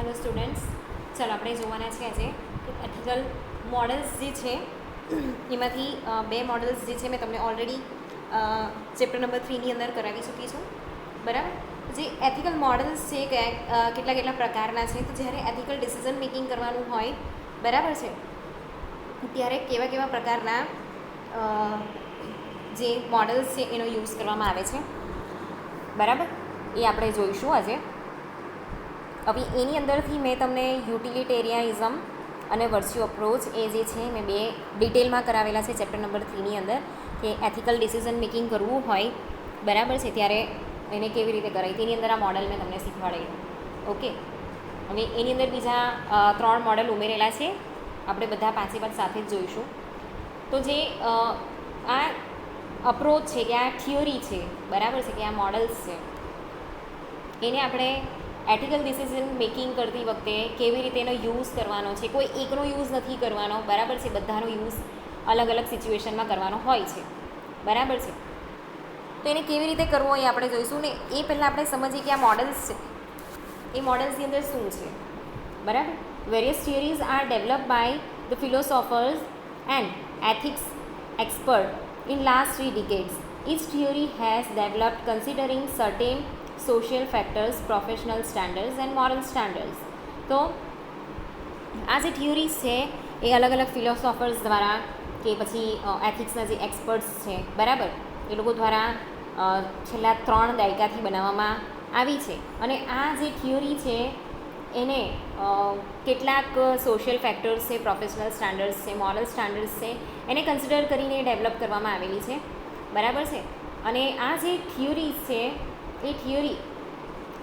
Hello students, ચાલો આપણે જોવાના છે આજે કે એથિકલ મોડલ્સ જે છે એમાંથી બે મોડલ્સ જે છે મેં તમને ઓલરેડી ચેપ્ટર નંબર 3ની અંદર કરાવી ચૂકી છું. બરાબર. જે એથિકલ મોડલ્સ છે કેટલા કેટલા પ્રકારના છે, તો જ્યારે એથિકલ ડિસિઝન મેકિંગ કરવાનું હોય, બરાબર છે, ત્યારે કેવા કેવા પ્રકારના જે મોડલ્સ છે એનો યુઝ કરવામાં આવે છે. બરાબર, એ આપણે જોઈશું આજે. હવે એની અંદરથી મેં તમને યુટિલિટેરિયાનિઝમ અને વર્ચ્યુ અપ્રોચ એ જે છે મેં બે ડિટેલમાં કરાવેલા છે ચેપ્ટર નંબર 3ની અંદર, કે એથિકલ ડિસિઝન મેકિંગ કરવું હોય, બરાબર છે, ત્યારે એને કેવી રીતે કરાય તેની અંદર આ મોડલ મેં તમને શીખવાડેલું. ઓકે. હવે એની અંદર બીજા 3 મોડલ ઉમેરેલા છે, આપણે બધા પાંચે સાથે જ જોઈશું. તો જે આ અપ્રોચ છે કે આ થિયરી છે, બરાબર છે, કે આ મોડલ્સ છે, એને આપણે એથિકલ ડિસિઝન મેકિંગ કરતી વખતે કેવી રીતે એનો યુઝ કરવાનો છે. કોઈ એકનો યુઝ નથી કરવાનો, બરાબર છે, બધાનો યુઝ અલગ અલગ સિચ્યુએશનમાં કરવાનો હોય છે, બરાબર છે. તો એને કેવી રીતે કરવો એ આપણે જોઈશું ને એ પહેલાં આપણે સમજીએ કે આ મોડલ્સ છે એ મોડલ્સની અંદર શું છે. બરાબર. Various theories are develop by the philosophers and ethics expert in last 3 decades. Each theory has developed considering certain social factors, professional standards and moral standards. તો આ જે થિયરીઝ છે એ અલગ અલગ ફિલોસોફર્સ દ્વારા કે પછી એથિક્સના જે એક્સપર્ટ્સ છે, બરાબર, એ લોકો દ્વારા છેલ્લા 3 દાયકાથી બનાવવામાં આવી છે. અને આ જે થિયરી છે એને કેટલાક સોશિયલ ફેક્ટર્સ છે, પ્રોફેશનલ સ્ટાન્ડર્ડ્સ છે, મોરલ સ્ટાન્ડર્ડ્સ છે, એને કન્સિડર કરીને ડેવલપ કરવામાં આવેલી છે, બરાબર છે. અને આ જે થિયરીઝ છે એ થિયરી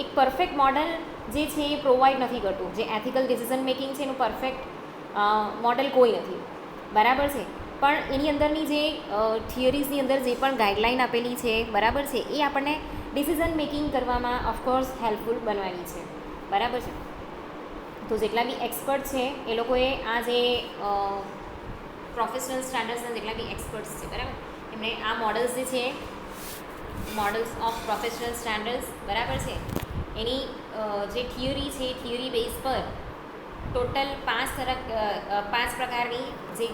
એક પરફેક્ટ મોડલ જે છે એ પ્રોવાઈડ નથી કરતું. જે એથિકલ ડિસિઝન મેકિંગ છે એનું પરફેક્ટ મોડલ કોઈ નથી, બરાબર છે. પણ એની અંદરની જે થિયરીઝની અંદર જે પણ ગાઈડલાઈન આપેલી છે, બરાબર છે, એ આપણને ડિસિઝન મેકિંગ કરવામાં ઓફકોર્સ હેલ્પફુલ બનવાની છે, બરાબર છે. તો જેટલા બી એક્સપર્ટ છે એ લોકોએ આ જે પ્રોફેશનલ સ્ટાન્ડર્ડ્સના જેટલા બી એક્સપર્ટ્સ છે, બરાબર, એમણે આ મોડલ્સ જે છે મોડલ્સ ઓફ પ્રોફેશનલ સ્ટાન્ડર્ડ્સ, બરાબર છે, એની જે થિયરી છે એ થિયરી બેઝ પર ટોટલ 5 પ્રકારની જે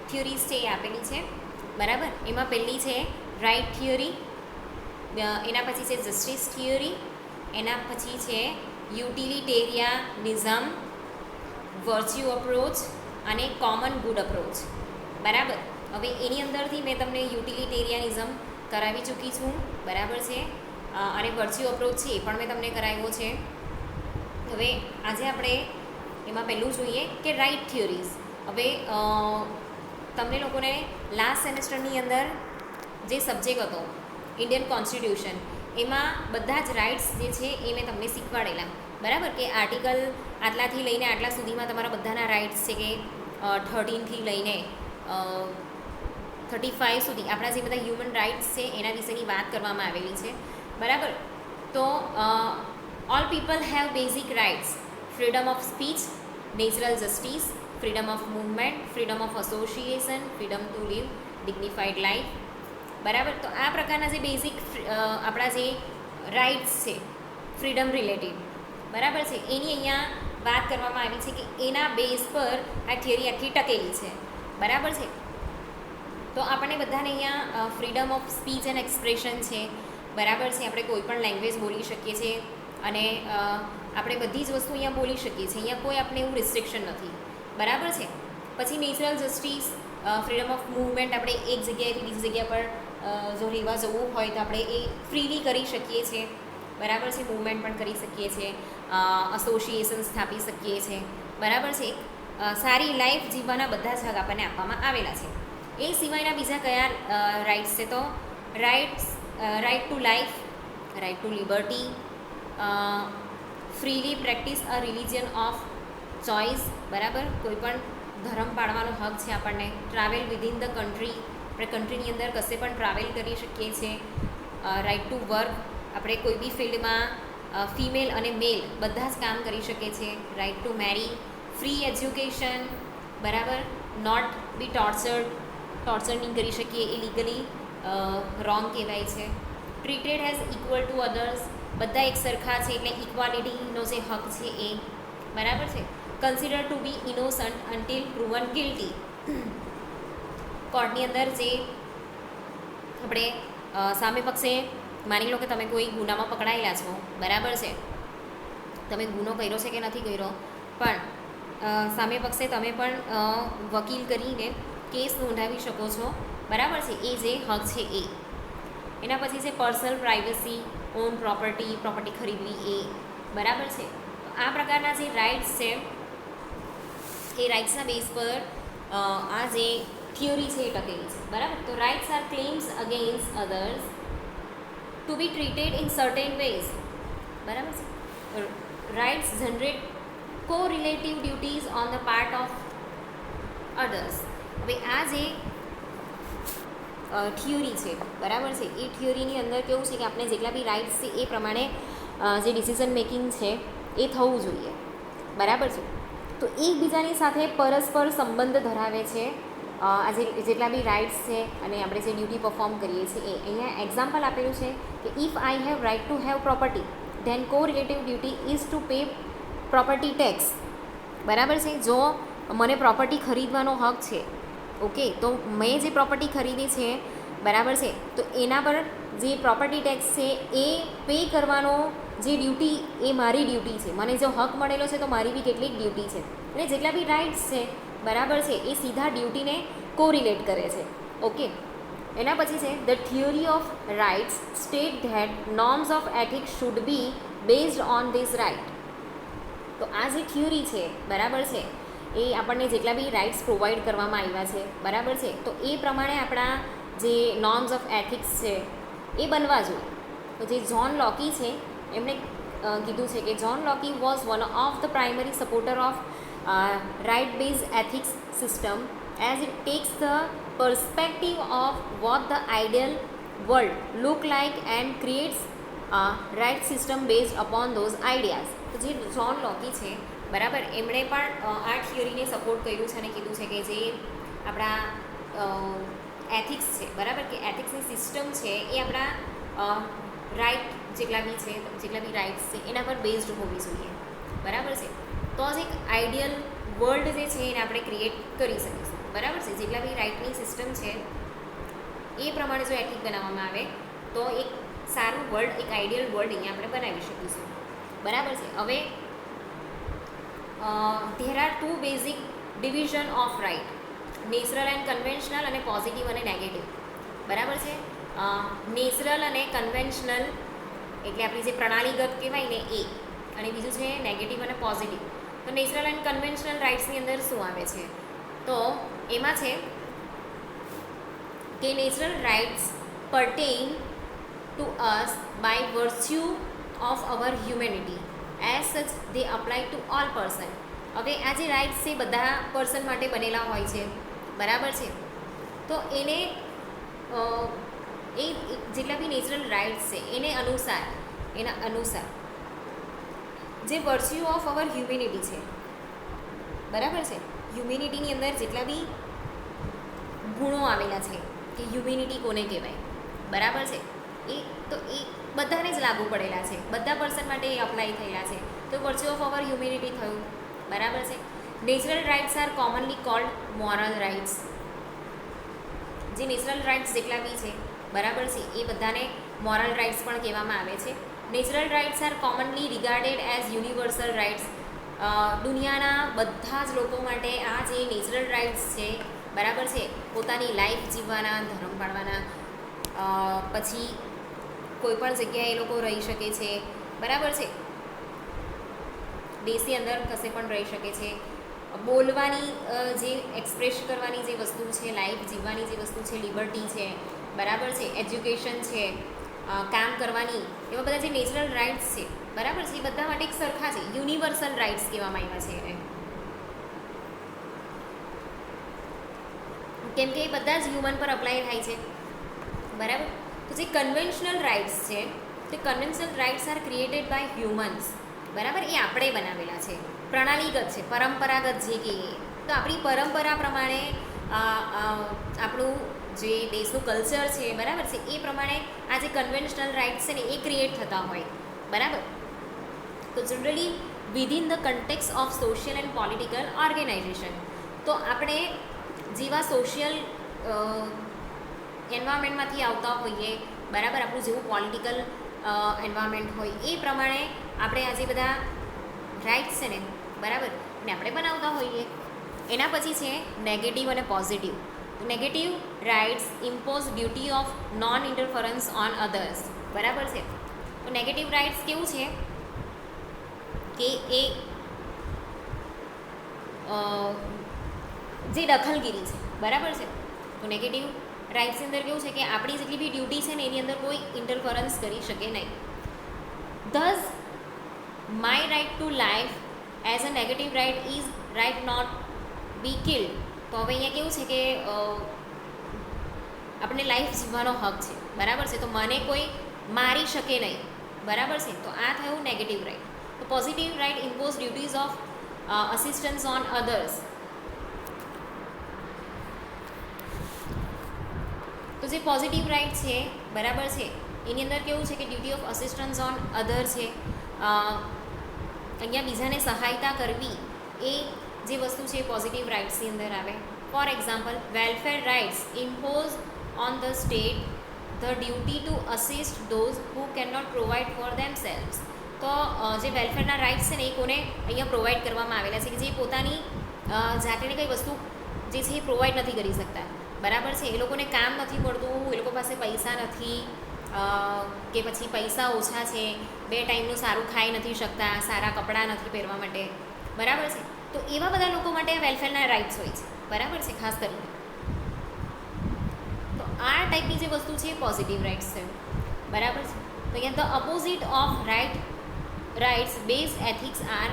થિયરીઝ છે એ આપેલી છે, બરાબર. એમાં પહેલી છે રાઇટ થિયરી, એના પછી છે જસ્ટિસ થિયરી, એના પછી છે યુટિલિટેરિયાનિઝમ, વર્ચ્યુ અપ્રોચ અને કોમન ગુડ અપ્રોચ, બરાબર. હવે એની અંદરથી મેં તમને યુટિલિટેરિયાનિઝમ કરાવી ચૂકી છું, બરાબર છે, અને વર્ચ્યુ અપ્રોચ છે એ પણ મેં તમને કરાવ્યો છે. હવે આજે આપણે એમાં પહેલું જોઈએ કે રાઇટ થિયરીઝ. હવે તમને લોકોને લાસ્ટ સેમેસ્ટરની અંદર જે સબ્જેક્ટ હતો ઇન્ડિયન કોન્સ્ટિટ્યુશન, એમાં બધા જ રાઇટ્સ જે છે એ મેં તમને શીખવાડેલા, બરાબર, કે આર્ટિકલ આટલાથી લઈને આટલા સુધીમાં તમારા બધાના રાઇટ્સ છે, કે 13થી લઈને 35 સુધી આપણા જે બધા હ્યુમન રાઇટ્સ છે એના વિશેની વાત કરવામાં આવેલી છે, બરાબર. તો all people have basic rights: freedom of speech, natural justice, freedom of movement, freedom of association, freedom to live dignified life, બરાબર. તો આ પ્રકારના જે બેઝિક આપણા જે રાઇટ્સ છે ફ્રીડમ રિલેટેડ, બરાબર છે, એની અહીંયા વાત કરવામાં આવી છે કે એના બેઝ પર આ થિયરી આખી ટકેલી છે, બરાબર છે. તો આપણને બધાને અહીંયા freedom of speech and expression છે, બરાબર છે, આપણે કોઈ પણ લેંગ્વેજ બોલી શકીએ છીએ અને આપણે બધી જ વસ્તુ અહીંયા બોલી શકીએ છીએ, અહીંયા કોઈ આપણે એવું રિસ્ટ્રિક્શન નથી, બરાબર છે. પછી natural justice, freedom of movement, આપણે એક જગ્યાએથી બીજી જગ્યા પર જો રહેવા જવું હોય તો આપણે એ ફ્રીલી કરી શકીએ છીએ, બરાબર છે, મૂવમેન્ટ પણ કરી શકીએ છીએ, એસોસિએશન સ્થાપી શકીએ છીએ, બરાબર છે. સારી લાઈફ જીવવાના બધા જ હક આપણને આપવામાં આવેલા છે. એ સિવાયના બીજા કયા રાઇટ્સ છે? તો right to life, right to liberty, freely practice a religion of choice, બરાબર, કોઈ પણ ધર્મ પાળવાનો હક છે આપણને. ટ્રાવેલ વિધિન ધ કન્ટ્રી, આપણે કન્ટ્રીની અંદર કશે પણ ટ્રાવેલ કરી શકીએ છીએ. રાઇટ ટુ વર્ક, આપણે કોઈ બી ફિલ્ડમાં ફિમેલ અને મેલ બધા જ કામ કરી શકે છે. Right to marry, free education, બરાબર, નોટ બી ટોર્ચર નહીં કરી શકીએ, એ લીગલી રોંગ કહેવાય છે. Treated as equal to others, બધા એક સરખા છે એટલે ઇક્વાલિટીનો જે હક છે એ, બરાબર છે. કન્સિડર ટુ બી ઇનોસન્ટ અન્ટિલ પ્રુવન ગિલ્ટી. કોર્ટની અંદર જે આપણે સામે પક્ષે માની લો કે તમે કોઈ ગુનામાં પકડાયેલા છો, બરાબર છે, તમે ગુનો કર્યો છે કે નથી કર્યો, પણ સામે પક્ષે તમે પણ વકીલ કરીને કેસ નોંધાવી શકો છો, બરાબર છે. એ જે હક છે એ. એના પછી છે પર્સનલ પ્રાઇવસી, ઓન પ્રોપર્ટી ખરીદવી એ, બરાબર છે. તો આ પ્રકારના જે રાઇટ્સ છે એ રાઇટ્સના બેઝ પર આ જે થિયોરી છે એ ટકેલી છે, બરાબર. તો rights are claims against others to be treated in certain ways, બરાબર છે. Rights generate co-relative duties on the part of others. હવે આ જે થિયોરી છે, બરાબર છે, એ થિયોરીની અંદર કેવું છે કે આપણે જેટલા બી રાઇટ્સ છે એ પ્રમાણે જે ડિસિઝન મેકિંગ છે એ થવું જોઈએ, બરાબર છે. તો એકબીજાની સાથે પરસ્પર સંબંધ ધરાવે છે આ જેટલા બી રાઇટ્સ છે અને આપણે જે ડ્યુટી પરફોર્મ કરીએ છીએ એ. અહીંયા એક્ઝામ્પલ આપેલું છે કે if I have right to have property then correlative duty is to pay property tax, બરાબર છે. જો મને પ્રોપર્ટી ખરીદવાનો હક છે, ઓકે, તો મેં જે પ્રોપર્ટી ખરીદી છે, બરાબર છે, તો એના પર જે પ્રોપર્ટી ટેક્સ છે એ પે કરવાનો જે ડ્યુટી એ મારી ડ્યુટી છે. મને જો હક મળેલો છે તો મારી બી કેટલીક ડ્યુટી છે. અને જેટલા બી રાઇટ્સ છે, બરાબર છે, એ સીધા ડ્યુટીને કોરિલેટ કરે છે, ઓકે. એના પછી છે the theory of rights state that norms of ethics should be based on this right. તો આ જે થિયોરી છે, બરાબર છે, એ આપણને જેટલા બી રાઇટ્સ પ્રોવાઈડ કરવામાં આવ્યા છે, બરાબર છે, તો એ પ્રમાણે આપણા જે નોર્મ્સ ઓફ એથિક્સ છે એ બનવા જોઈએ. તો જે જ્હોન લોકી છે એમણે કીધું છે કે John Locke was one of the primary supporter of right base ethics system as it takes the perspective of what the ideal world look like and creates a right system based upon those ideas. તો જે John Lockie છે, બરાબર, એમણે પણ આ થિયોરીને support કર્યું છે અને કીધું છે કે જે આપણા એથિક્સ છે, બરાબર, કે એથિક્સની સિસ્ટમ છે એ આપણા રાઇટ જેટલા બી રાઇટ્સ છે એના પર બેઝડ હોવી જોઈએ, બરાબર છે. તો જ એક આઈડિયલ વર્લ્ડ જે છે એને આપણે ક્રિએટ કરી શકીશું, બરાબર છે. જેટલા બી રાઇટની સિસ્ટમ છે એ પ્રમાણે જો એથિક બનાવવામાં આવે તો એક સારું વર્લ્ડ, એક આઈડિયલ વર્લ્ડ અહીંયા આપણે બનાવી શકીશું, બરાબર છે. હવે there are two basic division of right, natural and conventional અને પોઝિટિવ અને નેગેટિવ, બરાબર છે. નેચરલ અને કન્વેન્શનલ એટલે આપણી જે પ્રણાલીગત કહેવાય ને એ, અને બીજું છે નેગેટિવ અને પોઝિટિવ. તો નેચરલ એન્ડ કન્વેન્શનલ રાઇટ્સની અંદર શું આવે છે, તો એમાં છે કે natural rights pertain to us by virtue of our humanity. As such, they apply to all person. હવે આ જે રાઇટ્સ છે બધા પર્સન માટે બનેલા હોય છે, બરાબર છે. તો એને એ જેટલા બી નેચરલ રાઇટ્સ છે એના અનુસાર જે વર્ચ્યુ ઓફ અવર હ્યુમેનિટી છે, બરાબર છે, હ્યુમેનિટીની અંદર જેટલા બી ગુણો આવેલા છે કે હ્યુમેનિટી કોને કહેવાય, બરાબર છે, એ બધાને જ લાગુ પડેલા છે, બધા પર્સન માટે એ અપ્લાય થયેલા છે. તો વર્ચ્યુ ઓફ અવર હ્યુમેનિટી થયું, બરાબર છે. Natural rights are commonly called moral rights. જે નેચરલ રાઇટ્સ જેટલા બી છે, બરાબર છે, એ બધાને મોરલ રાઇટ્સ પણ કહેવામાં આવે છે. Natural rights are commonly regarded as universal rights. દુનિયાના બધા જ લોકો માટે આ જે નેચરલ રાઇટ્સ છે, બરાબર છે, પોતાની લાઈફ જીવવાના, ધર્મ પાળવાના, પછી કોઈ પણ જગ્યાએ એ લોકો રહી શકે છે, બરાબર છે, દેશની અંદર કશે પણ રહી શકે છે. બોલવાની જે એક્સપ્રેસ કરવાની જે વસ્તુ છે, લાઈફ જીવવાની જે વસ્તુ છે, લિબર્ટી છે, બરાબર છે, એજ્યુકેશન છે, કામ કરવાની, એવા બધા જે નેચરલ રાઇટ્સ છે, બરાબર છે, એ બધા માટે એક સરખા છે, યુનિવર્સલ રાઇટ્સ કહેવામાં આવ્યા છે એને, કેમ કે એ બધા જ હ્યુમન પર અપ્લાય થાય છે, બરાબર. તો જે કન્વેન્શનલ રાઇટ્સ છે, તે conventional rights are created by humans, બરાબર, એ આપણે બનાવેલા છે, પ્રણાલીગત છે, પરંપરાગત જે કહીએ. તો આપણી પરંપરા પ્રમાણે આપણું જે દેશનું કલ્ચર છે, બરાબર છે, એ પ્રમાણે આ જે કન્વેન્શનલ રાઇટ્સ છે ને એ ક્રિએટ થતા હોય. બરાબર. તો generally within the context of social and political organisation, તો આપણે જેવા સોશિયલ એન્વાયરમેન્ટમાંથી આવતા હોઈએ, બરાબર, આપણું જેવું પોલિટિકલ એન્વાયરમેન્ટ હોય એ પ્રમાણે આપણે આજે બધા રાઇટ્સ છે ને, બરાબર, ને આપણે બનાવતા હોઈએ. એના પછી છે નેગેટિવ અને positive. Negative rights impose duty of non interference on others, બરાબર છે. તો નેગેટિવ રાઇટ્સ કેવું છે કે એ જે દખલગીરી છે, બરાબર છે. તો નેગેટિવ રાઇટ્સની અંદર કેવું છે કે આપણી જેટલી બી ડ્યુટી છે ને એની અંદર કોઈ ઇન્ટરફરન્સ કરી શકે નહીં. Thus my right to life as a negative right is right not be killed. તો હવે અહીંયા કેવું છે કે આપણને લાઈફ જીવવાનો હક છે, બરાબર છે. તો મને કોઈ મારી શકે નહીં, બરાબર છે. તો આ થયું નેગેટિવ રાઇટ. તો positive right impose duties of assistance on others. તો જે પોઝિટિવ રાઇટ છે, બરાબર છે, એની અંદર કેવું છે કે ડ્યુટી ઓફ અસિસ્ટન્સ ઓન અધર છે. અહીંયા બીજાને સહાયતા કરવી એ જે વસ્તુ છે પોઝિટિવ રાઇટ્સની અંદર આવે. For example, welfare rights impose on the state the duty to assist those who can not provide for themselves. તો જે વેલફેરના રાઇટ્સ છે ને એ કોને અહીંયા પ્રોવાઈડ કરવામાં આવેલા છે કે જે પોતાની જાતેની કંઈ વસ્તુ જે છે એ પ્રોવાઈડ નથી કરી શકતા, બરાબર છે. એ લોકોને કામ નથી મળતું, એ લોકો પાસે પૈસા નથી, કે પછી પૈસા ઓછા છે, 2 ટાઈમનું સારું ખાઈ નથી શકતા, સારા કપડાં નથી પહેરવા માટે, બરાબર છે. તો એવા બધા લોકો માટે વેલફેરના રાઇટ્સ હોય છે, બરાબર છે, ખાસ કરીને. તો આ ટાઈપની જે વસ્તુ છે એ પોઝિટિવ રાઇટ્સ છે, બરાબર છે. તો અહીંયા the opposite of rights base ethics are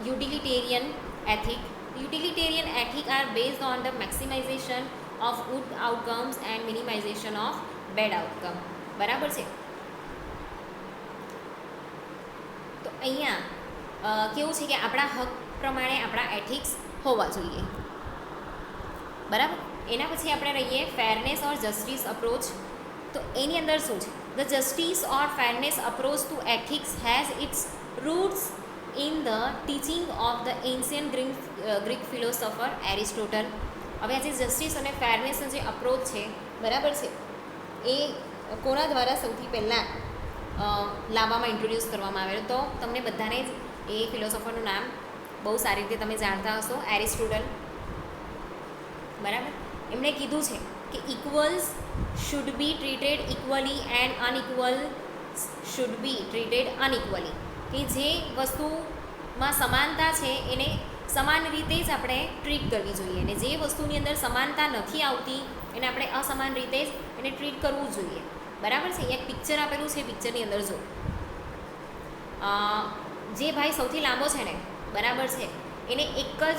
utilitarian ethic. Utilitarian ethic are based on the maximization of good outcomes and minimization of bad outcome, બરાબર છે. તો અહીંયા કેવું છે કે આપણા હક પ્રમાણે આપણા એથિક્સ હોવા જોઈએ, બરાબર. એના પછી આપણે રહીએ ફેરનેસ ઓર જસ્ટિસ અપ્રોચ. તો એની અંદર શું છે? The justice or fairness approach to ethics has its roots in the teaching of the ancient Greek philosopher Aristotle. હવે આ જે જસ્ટિસ અને ફેરનેસનો જે અપ્રોચ છે, બરાબર છે, એ કોના દ્વારા સૌથી પહેલાં લાવવામાં ઇન્ટ્રોડ્યુસ કરવામાં આવેલો? તો તમને બધાને જ એ ફિલોસોફરનું નામ બહુ સારી રીતે તમે જાણતા હશો, એરિસ્ટોટલ, બરાબર. એમણે કીધું છે કે equals should be treated equally and unequal should be treated unequally. કે જે વસ્તુમાં સમાનતા છે એને સમાન રીતે જ આપણે ટ્રીટ કરવી જોઈએ, અને જે વસ્તુની અંદર સમાનતા નથી આવતી એને આપણે અસમાન રીતે જ એને ટ્રીટ કરવું જોઈએ, બરાબર છે. એક પિક્ચર આપેલું છે, પિક્ચરની અંદર જો જે ભાઈ સૌથી લાંબો છે ને, બરાબર છે, એને એક જ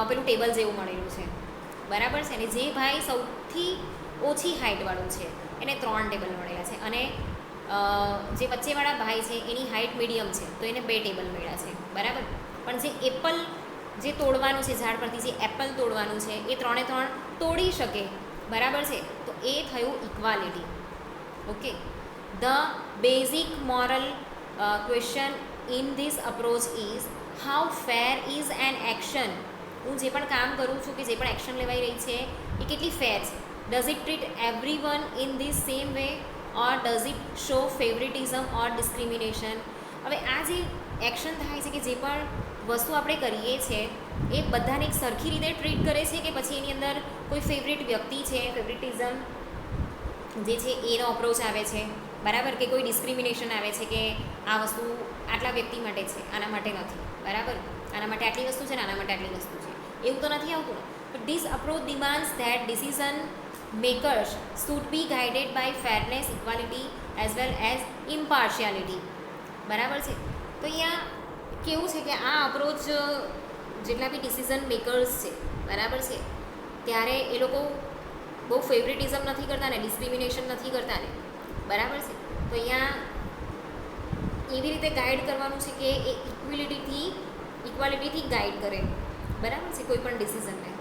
પેલું ટેબલ જેવું મળેલું છે, બરાબર છે. અને જે ભાઈ સૌથી ઓછી હાઇટવાળું છે એને 3 ટેબલ મળેલા છે, અને જે વચ્ચેવાળા ભાઈ છે એની હાઇટ મીડિયમ છે તો એને 2 ટેબલ મળ્યા છે, બરાબર. પણ જે એપલ જે તોડવાનું છે, ઝાડ પરથી જે એપલ તોડવાનું છે એ 3 તોડી શકે, બરાબર છે. તો એ થયું equality. Okay. The basic moral question in this approach is how fair is an action. હું જે પણ કામ કરું છું કે જે પણ એક્શન લેવાઈ રહી છે એ કેટલી ફેર છે? Does it treat every one in this same way or does it show favouritism or discrimination? હવે આ જે એક્શન થાય છે કે જે પણ વસ્તુ આપણે કરીએ છીએ એ બધાને એક સરખી રીતે ટ્રીટ કરે છે કે પછી એની અંદર કોઈ ફેવરિટ વ્યક્તિ છે, ફેવરિટિઝમ જે છે એનો અપ્રોચ આવે છે, બરાબર, કે કોઈ ડિસ્ક્રિમિનેશન આવે છે કે આ વસ્તુ આટલા વ્યક્તિ માટે છે, આના માટે નથી, બરાબર, આના માટે આટલી વસ્તુ છે ને આના માટે આટલી વસ્તુ છે, એવું તો નથી આવતું ને. But this approach demands that decision makers should be guided by fairness, equality as well as impartiality, બરાબર છે. તો અહીંયા કેવું છે કે આ અપ્રોચ જેટલા બી ડિસિઝન મેકર્સ છે, બરાબર છે, ત્યારે એ લોકો બહુ ફેવરિટિઝમ નથી કરતા ને ડિસ્ક્રિમિનેશન નથી કરતા ને, બરાબર છે. તો અહીંયા એવી રીતે ગાઈડ કરવાનું છે કે એ ઇક્વાલિટીથી ગાઈડ કરે, બરાબર છે, કોઈ પણ ડિસિઝનને.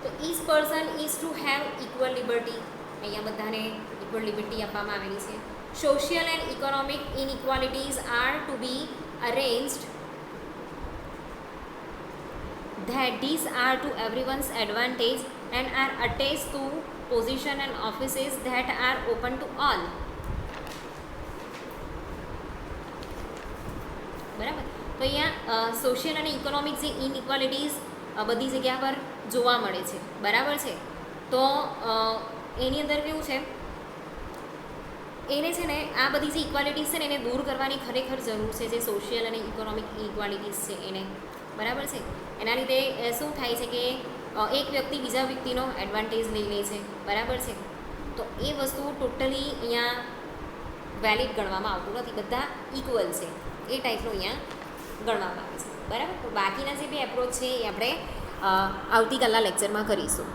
તો each person is to have equal liberty. અહીંયા બધાને ઇક્વલ લિબર્ટી આપવામાં આવેલી છે. social and economic inequalities are to be arranged that these are to everyone's advantage and are attached to position and offices that are open to all. બરાબર. તો અહીંયા social અને economic જે ઇનઇક્વાલિટીઝ બધી જગ્યા પર જોવા મળે છે, બરાબર છે. તો એની અંદર કેવું છે, એને છે ને આ બધી જે ઇક્વાલિટીઝ છે ને એને દૂર કરવાની ખરેખર જરૂર છે, જે સોશિયલ અને ઇકોનોમિક ઇક્વાલિટીઝ છે એને, બરાબર છે. એના લીધે શું થાય છે કે એક વ્યક્તિ બીજા વ્યક્તિનો એડવાન્ટેજ લઈ લે છે, બરાબર છે. તો એ વસ્તુ ટોટલી અહીંયા વેલિડ ગણવામાં આવતું નથી, બધા ઇક્વલ છે એ ટાઈપનું અહીંયા ગણવામાં આવે છે, બરાબર. તો બાકીના જે બી એપ્રોચ છે એ આપણે આવતીકાલના લેક્ચરમાં કરીશું.